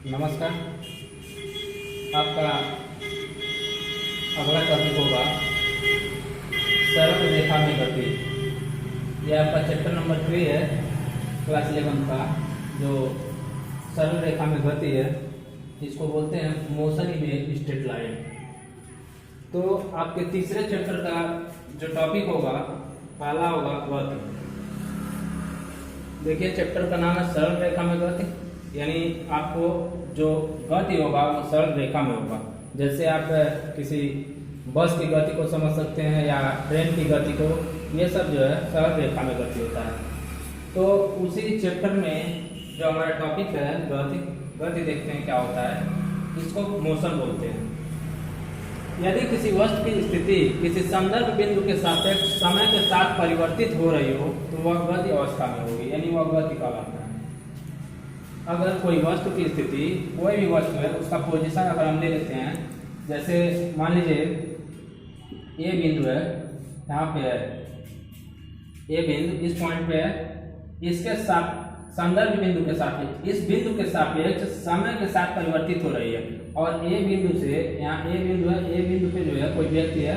नमस्कार। आपका अगला टॉपिक होगा सरल रेखा में गति। यह आपका चैप्टर नंबर 3 है क्लास 11 का, जो सरल रेखा में गति है। इसको बोलते हैं motion in a straight line. तो आपके तीसरे चैप्टर का जो टॉपिक होगा पहला होगा गति। देखिए, चैप्टर का नाम है सरल रेखा में गति, यानी आपको जो गति होगा वो सरल रेखा में होगा। जैसे आप किसी बस की गति को समझ सकते हैं या ट्रेन की गति को, ये सब जो है सरल रेखा में गति होता है। तो उसी चैप्टर में जो हमारा टॉपिक है गति देखते हैं क्या होता है। इसको मोशन बोलते हैं। यदि किसी वस्तु की स्थिति किसी संदर्भ बिंदु के सापेक्ष समय के साथ परिवर्तित हो रही हो तो वह गति अवस्था में होगी, यानी वह गति कहलाता है। अगर कोई वस्तु की स्थिति, कोई भी वस्तु है, उसका पोजीशन अगर हम ले लेते हैं, जैसे मान लीजिए ये बिंदु है, यहाँ पे है ये बिंदु, इस पॉइंट पे है, इसके साथ संदर्भ बिंदु के सापेक्ष, इस बिंदु के सापेक्ष समय के साथ परिवर्तित हो रही है। और ए बिंदु से, यहाँ ए बिंदु है, ए बिंदु पे जो है कोई व्यक्ति है,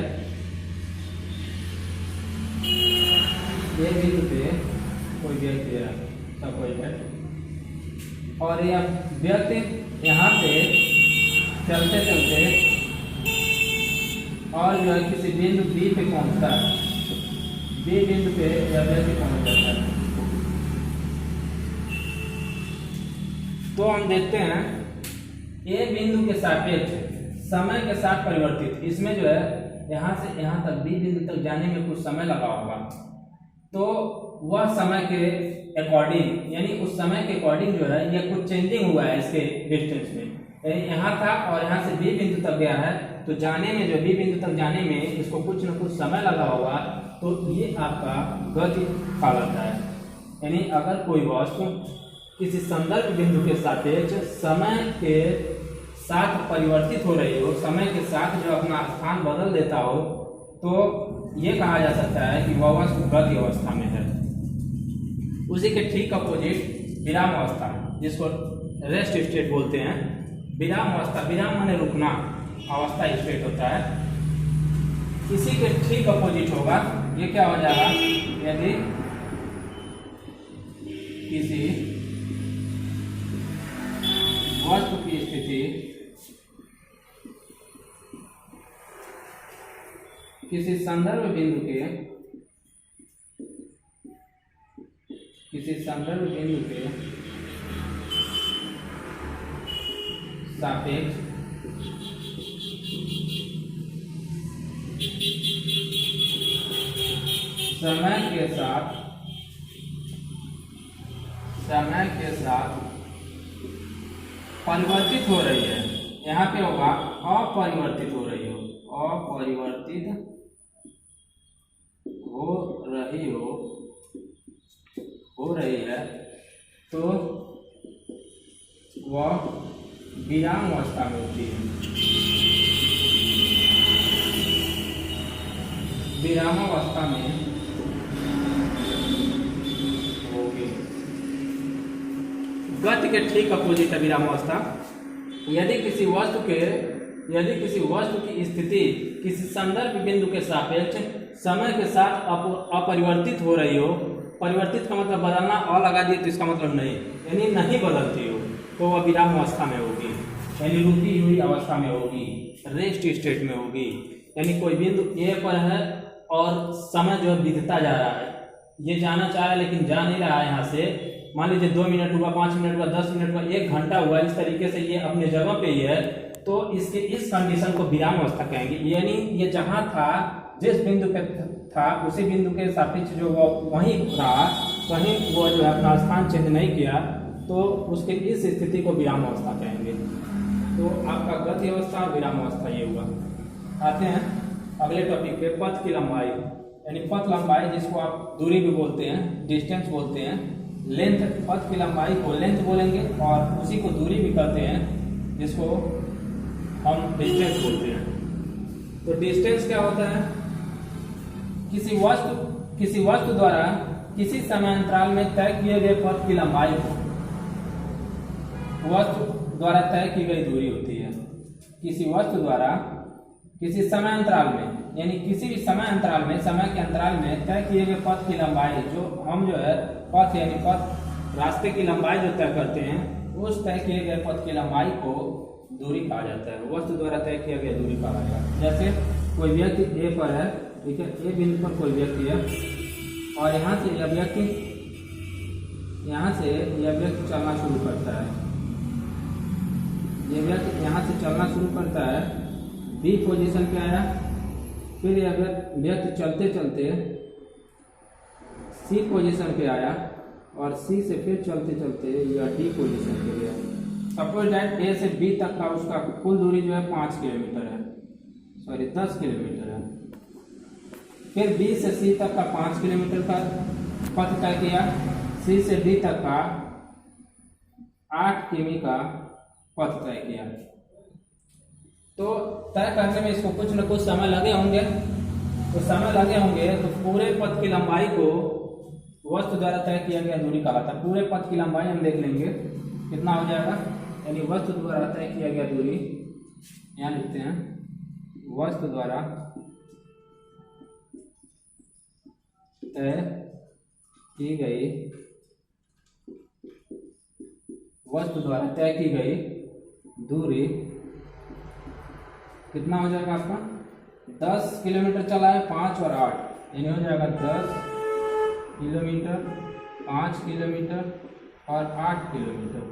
ए बिंदु पे कोई व्यक्ति है, सब कोई है, और यह व्यक्ति यहाँ से चलते चलते और जो है किसी बिंदु बी पे पहुँचता है, बी बिंदु पे यह व्यक्ति पहुँच जाता है। तो हम देखते हैं ए बिंदु के सापेक्ष समय के साथ परिवर्तित, इसमें जो है यहाँ से यहाँ तक बी बिंदु तक जाने में कुछ समय लगा होगा, तो वह समय के अकॉर्डिंग, यानी उस समय के अकॉर्डिंग जो है ये कुछ चेंजिंग हुआ है इसके डिस्टेंस में। यानी यहाँ था और यहाँ से बी बिंदु तक गया है, तो जाने में, जो बी बिंदु तक जाने में इसको कुछ न कुछ समय लगा होगा, तो ये आपका गति कहलाता है। यानी अगर कोई वस्तु किसी संदर्भ बिंदु के सापेक्ष समय के साथ परिवर्तित हो रही हो, समय के साथ जो अपना स्थान बदल देता हो, तो ये कहा जा सकता है कि वह वस्तु गति अवस्था में है। उसी के ठीक अपोजिट विराम अवस्था, जिसको रेस्ट स्टेट बोलते हैं। विराम अवस्था, विराम माने रुकना, अवस्था स्टेट होता है। इसी के ठीक अपोजिट होगा, ये क्या हो जाएगा, यदि किसी वस्तु की स्थिति किसी संदर्भ बिंदु के सापेक्ष समय के साथ परिवर्तित हो रही है। यहाँ पे होगा अपरिवर्तित हो रही हो, अपरिवर्तित हो रही है, तो वह विराम अवस्था में होती है। विराम अवस्था में होगी। गति के ठीक अपोजिट है विराम अवस्था। यदि किसी वस्तु की स्थिति किसी संदर्भ बिंदु के सापेक्ष समय के साथ अपरिवर्तित हो रही हो, परिवर्तित का मतलब बदलना, अ लगा दिए तो इसका मतलब नहीं, यानी नहीं बदलती हो, तो वह विराम अवस्था में होगी, यानी रुकी हुई अवस्था में होगी, रेस्ट स्टेट में होगी। यानी कोई बिंदु ए पर है और समय जो है बीतता जा रहा है, ये जाना चाह रहा है लेकिन जा नहीं रहा है। यहाँ से मान लीजिए 2 मिनट हुआ, 5 मिनट हुआ, 10 मिनट हुआ, 1 घंटा हुआ, इस तरीके से ये अपने जगह पे ही है, तो इसके इस कंडीशन को विराम अवस्था कहेंगे। यानी ये जहाँ था, जिस बिंदु पे था, उसी बिंदु के सापेक्ष जो वो वहीं रहा, कहीं वो जो है अपना स्थान चेंज नहीं किया, तो उसके इस स्थिति को विराम अवस्था कहेंगे। तो आपका गति अवस्था और विराम अवस्था ये हुआ। आते हैं अगले टॉपिक पे, पथ की लंबाई, यानी पथ लंबाई, जिसको आप दूरी भी बोलते हैं, डिस्टेंस बोलते हैं। लेंथ, पथ की लंबाई को लेंथ बोलेंगे, और उसी को दूरी भी कहते हैं, जिसको हम डिस्टेंस बोलते हैं। तो डिस्टेंस क्या होता है, किसी वस्तु द्वारा किसी समय अंतराल में तय किए गए पथ की लंबाई को वस्तु द्वारा तय की गई दूरी होती है। किसी वस्तु द्वारा किसी समय अंतराल में, यानी किसी भी समय अंतराल में, समय के अंतराल में तय किए गए पथ की लंबाई, जो हम जो है पथ यानी पथ रास्ते की लंबाई जो तय करते हैं, उस तय किए गए पथ की लंबाई को दूरी कहा जाता है। वस्तु द्वारा तय किया गया दूरी कहा जाएगा। जैसे कोई व्यक्ति ए पर है, ठीक है, ए बिंदु पर कोई व्यक्ति है और यहाँ से यह व्यक्ति चलना शुरू करता है। यह व्यक्ति यहाँ से चलना शुरू करता है, बी पोजीशन पे आया, फिर यह व्यक्ति चलते चलते सी पोजीशन पे आया और सी से फिर चलते चलते यह डी पोजीशन पे गया। सपोज दैट ए से बी तक का उसका कुल दूरी जो है 5 किलोमीटर है, 10 किलोमीटर है। फिर बी से सी तक का 5 किलोमीटर का पथ तय किया, सी से डी तक का 8 किमी का पथ तय किया। तो तय करने में इसको कुछ न कुछ समय लगे होंगे, तो पूरे पथ की लंबाई को वस्तु द्वारा तय किया गया दूरी कहा था। पूरे पथ की लंबाई हम देख लेंगे कितना हो जाएगा, यानी वस्तु द्वारा तय किया गया दूरी, यहाँ लिखते हैं, वस्तु द्वारा तय की गई दूरी कितना हो जाएगा आपका, 10 किलोमीटर चला है, 5 और 8, यानी हो जाएगा 10 किलोमीटर, 5 किलोमीटर और 8 किलोमीटर।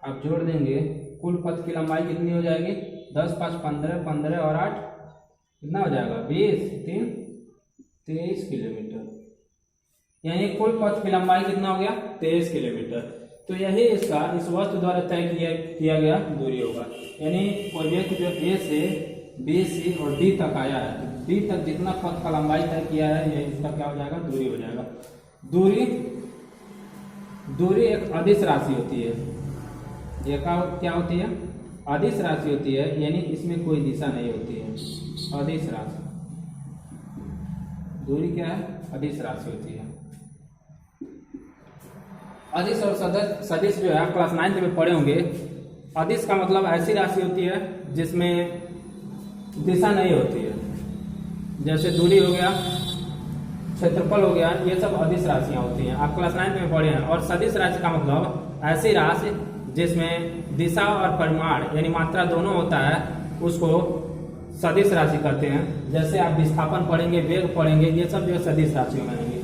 आप जोड़ देंगे, कुल पथ की लंबाई कितनी हो जाएगी, 10 5 15, 15 और 8 कितना हो जाएगा, 20 3 23 किलोमीटर। यानी कुल पथ की लंबाई कितना हो गया, 23 किलोमीटर। तो यही इसका इस वस्तु द्वारा तय किया गया दूरी होगा। यानी कोई व्यक्ति जो ए से बी सी और डी तक आया है, तो डी तक जितना पथ का लंबाई तय किया है, यही इसका क्या हो जाएगा, दूरी हो जाएगा। दूरी एक अदिश राशि होती है। ये क्या होती है, अदिश राशि होती है, यानी इसमें कोई दिशा नहीं होती है। अदिश राशि, दूरी क्या है, अदिश राशि होती है। अदिश और सदिश जो है आप क्लास 9 में पढ़े होंगे। अदिश का मतलब ऐसी राशि होती है जिसमें दिशा नहीं होती है, जैसे दूरी हो गया, क्षेत्रफल हो गया, ये सब अदिश राशियां होती हैं, आप क्लास 9 में पढ़े हैं। और सदिश राशि का मतलब ऐसी राशि जिसमें दिशा और परिमाण यानी मात्रा दोनों होता है, उसको सदिश राशि कहते हैं। जैसे आप विस्थापन पढ़ेंगे, वेग पढ़ेंगे, ये सब जो है सदिश राशि में आएंगे।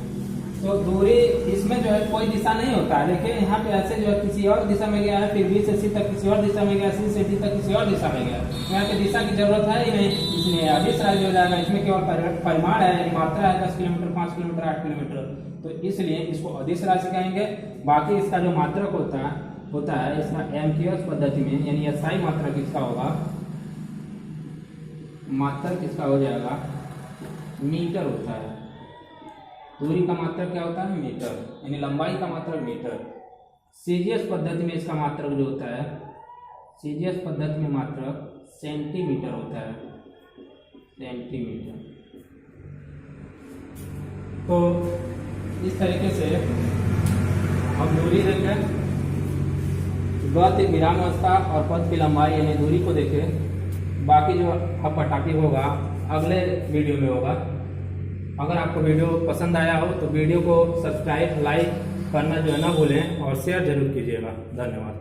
तो दूरी इसमें जो है कोई दिशा नहीं होता है। देखिए यहाँ पे ऐसे जो है किसी और दिशा में गया है, फिर बी से सी तक किसी और दिशा में गया, सी से डी तक किसी और दिशा में गया। यहाँ पे दिशा की जरूरत है ही नहीं, इसलिए अदिश राशि हो जाएगा। इसमें केवल परिमाण है, यानी मात्रा है, 10 किलोमीटर, 5 किलोमीटर, 8 किलोमीटर, तो इसलिए इसको अदिश राशि कहेंगे। बाकी इसका जो मात्रक होता है इसका एमकेएस पद्धति में, यानी SI मात्रक किसका होगा, मात्रक किसका हो जाएगा, मीटर होता है। दूरी का मात्रक क्या होता है, मीटर, यानी लंबाई का मात्रक मीटर। सीजीएस पद्धति में इसका मात्रक जो होता है, सीजीएस पद्धति में मात्रक सेंटीमीटर होता है, सेंटीमीटर। तो इस तरीके से हम दूरी देखें, गति, विरामावस्था और पथ की लंबाई यानी दूरी को देखें। बाकी जो आपका टॉपिक होगा अगले वीडियो में होगा। अगर आपको वीडियो पसंद आया हो तो वीडियो को सब्सक्राइब, लाइक करना जो है ना भूलें और शेयर जरूर कीजिएगा। धन्यवाद।